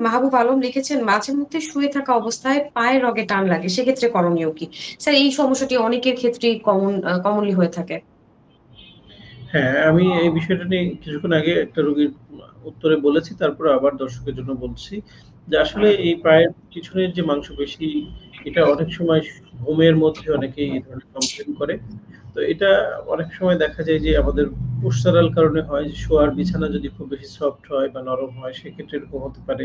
মাহবুব আলম লিখেছেন, মাঝে মধ্যে শুয়ে থাকা অবস্থায় পায়ের রগে টান লাগে, সেক্ষেত্রে করণীয় কি? স্যার, এই সমস্যাটি অনেকের ক্ষেত্রেই কমনলি হয়ে থাকে। হ্যাঁ, আমি এই বিষয়টা নিয়ে কিছুক্ষণ আগে একটা রোগীর উত্তরে বলেছি, তারপরে আবার দর্শকের জন্য বলছি যে আসলে এই পায়ের পিছনের যে মাংসপেশি, এটা অনেক সময় ঘুমের মধ্যে অনেকেই এই ধরনের কমপ্লেইন করে। তো এটা অনেক সময় দেখা যায় যে আমাদের পোস্টারাল কারণে হয়, যে শোয়ার বিছানা যদি খুব বেশি সফট হয় বা নরম হয় সেক্ষেত্রে এরকম হতে পারে।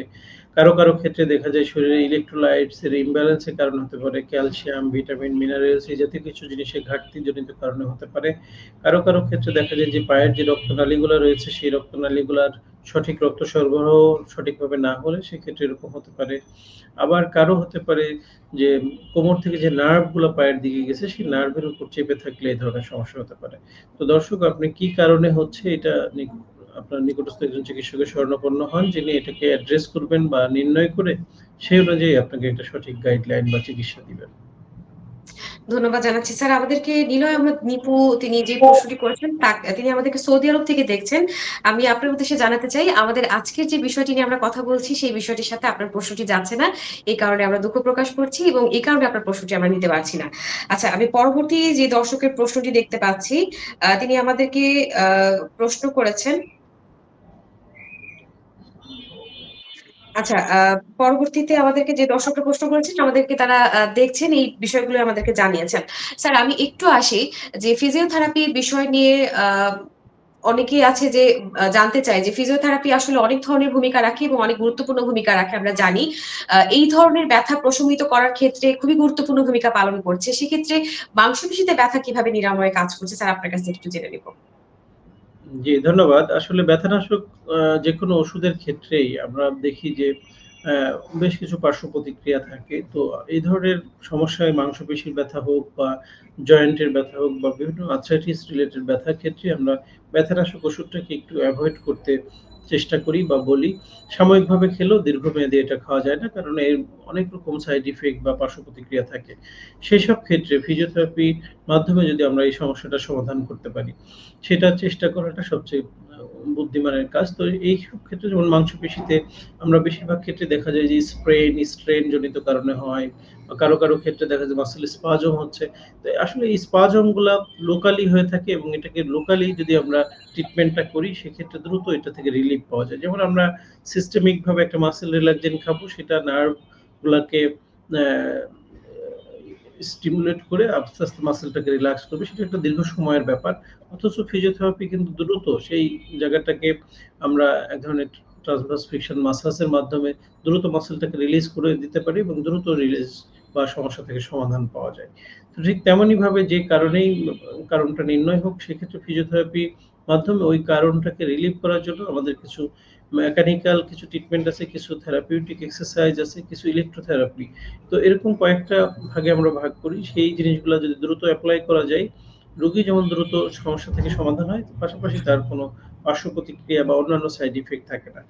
কারো কারো ক্ষেত্রে দেখা যায় শরীরে ইলেকট্রোলাইটস এর ইমব্যালেন্সের কারণে হতে পারে, ক্যালসিয়াম, ভিটামিন, মিনারেলস এই জাতীয় কিছু জিনিসের ঘাটতিজনিত কারণে হতে পারে। কারো কারো ক্ষেত্রে দেখা যায় যে পায়ের যে রক্তনালীগুলো রয়েছে সেই রক্তনালীগুলার সঠিক রক্ত সরবরাহ সঠিকভাবে না হলে সেক্ষেত্রে এরকম হতে পারে। আবার কারো হতে পারে যে কোমর থেকে যে নার্ভ গুলো পায়ের দিকে গেছে সেই নার্ভের উপর চেপে থাকলে এই ধরনের সমস্যা হতে পারে। তো দর্শক, আপনি কি কারণে হচ্ছে এটা আপনার নিকটস্থ একজন চিকিৎসকের শরণাপন্ন হন, যিনি এটাকে অ্যাড্রেস করবেন বা নির্ণয় করে সেই অনুযায়ী আপনাকে একটা সঠিক গাইডলাইন বা চিকিৎসা দিবেন। ধন্যবাদ জানাচ্ছি স্যার। আমাদেরকে নিলয় আহমেদ নিপু, তিনি যে প্রশ্নটি করেছেন তিনি আমাদেরকে সৌদি আরব থেকে দেখছেন। আমি আপনার উদ্দেশ্যে জানাতে চাই, আমাদের আজকের যে বিষয়টি নিয়ে আমরা কথা বলছি সেই বিষয়টির সাথে আপনার প্রশ্নটি যাচ্ছে না। এই কারণে আমরা দুঃখ প্রকাশ করছি এবং এই কারণে আপনার প্রশ্নটি আমরা নিতে পারছি না। আচ্ছা, আমি পরবর্তী যে দর্শকের প্রশ্নটি দেখতে পাচ্ছি, তিনি আমাদেরকে প্রশ্ন করেছেন। আচ্ছা, পরবর্তীতে আমাদেরকে যে দর্শকরা প্রশ্ন করেছেন, আমাদেরকে তারা দেখছেন, এই বিষয়গুলো আমাদেরকে জানিয়েছেন। স্যার, আমি একটু আসি যে ফিজিওথেরাপির বিষয় নিয়ে অনেকেই আছে যে জানতে চায় যে ফিজিওথেরাপি আসলে অনেক ধরনের ভূমিকা রাখে এবং অনেক গুরুত্বপূর্ণ ভূমিকা রাখে, আমরা জানি। এই ধরনের ব্যথা প্রশমিত করার ক্ষেত্রে খুবই গুরুত্বপূর্ণ ভূমিকা পালন করছে। সেক্ষেত্রে মাংসপেশিতে ব্যথা কিভাবে নিরাময়ে কাজ করছে, স্যার আপনার কাছ থেকে একটু জেনে নিব। জি, ধন্যবাদ। আসলে ব্যথানাশক যেকোনো ওষুধের ক্ষেত্রেই আমরা দেখি যে অ্যা বেশ কিছু পার্শ্ব প্রতিক্রিয়া থাকে। তো এই ধরনের সমস্যায় মাংসপেশির ব্যথা হোক বা জয়েন্টের ব্যথা হোক বা বিভিন্ন আর্থ্রাইটিস রিলেটেড ব্যথার ক্ষেত্রে আমরা ব্যথানাশক ওষুধটাকে একটু এভয়েড করতে চেষ্টা করি বা বলি। সাময়িকভাবে খেলেও দীর্ঘমেয়াদী এটা খাওয়া যায় না। কারণ এর অনেক রকম সাইড ইফেক্ট বা পার্শ্ব প্রতিক্রিয়া থাকে। সেসব ক্ষেত্রে ফিজিওথেরাপির মাধ্যমে যদি আমরা এই সমস্যাটার সমাধান করতে পারি, সেটা চেষ্টা করাটা সবচেয়ে বুদ্ধিমানের কাজ। তো এইসব ক্ষেত্রে যেমন মাংসপেশিতে আমরা বেশিরভাগ ক্ষেত্রে দেখা যায় যে স্ট্রেন জনিত কারণে হয়, বা কারো কারো ক্ষেত্রে দেখা যায় মাসল স্পাজম হচ্ছে। তো আসলে এই স্পাজম গুলা লোকালি হয়ে থাকে এবং এটাকে লোকালি যদি আমরা ট্রিটমেন্টটা করি সেক্ষেত্রে দ্রুত এটা থেকে রিলিফ পাওয়া যায়। যেমন আমরা সিস্টেমিক ভাবে একটা মাসল রিল্যাক্সেন্ট খাবো, সেটা নার্ভ গুলাকে স্টিমুলেট করে আস্তে আস্তে মাসলটাকে রিল্যাক্স করবে, সেটা একটা দীর্ঘ সময়ের ব্যাপার। অথচ ফিজিওথেরাপি কিন্তু দ্রুত সেই জায়গাটাকে আমরা এক ধরনের ট্রান্সভার্স ফ্রিকশন মাসাজের মাধ্যমে দ্রুত মাসলটাকে রিলিজ করে দিতে পারি এবং দ্রুত রিলিজ বা সমস্যা থেকে সমাধান পাওয়া যায়। তো ঠিক তেমনই ভাবে যে কারণেই কারণটা নির্ণয় হোক, সেক্ষেত্রে ফিজিওথেরাপি মাধ্যমে ওই কারণটাকে রিলিভ করার জন্য আমাদের কিছু মেকানিক্যাল কিছু ট্রিটমেন্ট আছে, কিছু থেরাপিউটিক এক্সারসাইজ আছে, কিছু ইলেকট্রোথেরাপি। তো এরকম কয়েকটা ভাগে আমরা ভাগ করি। সেই জিনিসগুলা যদি দ্রুত এপ্লাই করা যায়, রোগী যেমন দ্রুত সমস্যা থেকে সমাধান হয়, পাশাপাশি তার কোনো পার্শ্ব প্রতিক্রিয়া বা অন্যান্য সাইড ইফেক্ট থাকে না।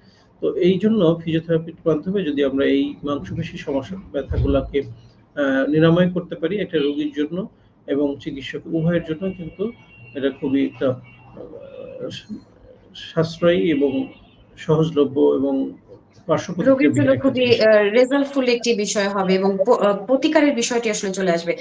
তো এইজন্য ফিজিওথেরাপির মাধ্যমে যদি আমরা এই মাংসপেশি সমস্যা ব্যথাগুলাকে নিরাময় করতে পারি, একটা রোগীর জন্য এবং চিকিৎসক উভয়ের জন্য কিন্তু এটা খুবই একটা সাশ্রয়ী এবং সহজলভ্য এবং পার্শ্ব রোগীর প্রতিক্রিয়াবিহীন জন্য একটা খুবই চিকিৎসা। রেজাল্টফুল একটি বিষয় হবে এবং প্রতিকারের বিষয়টি আসলে চলে আসবে।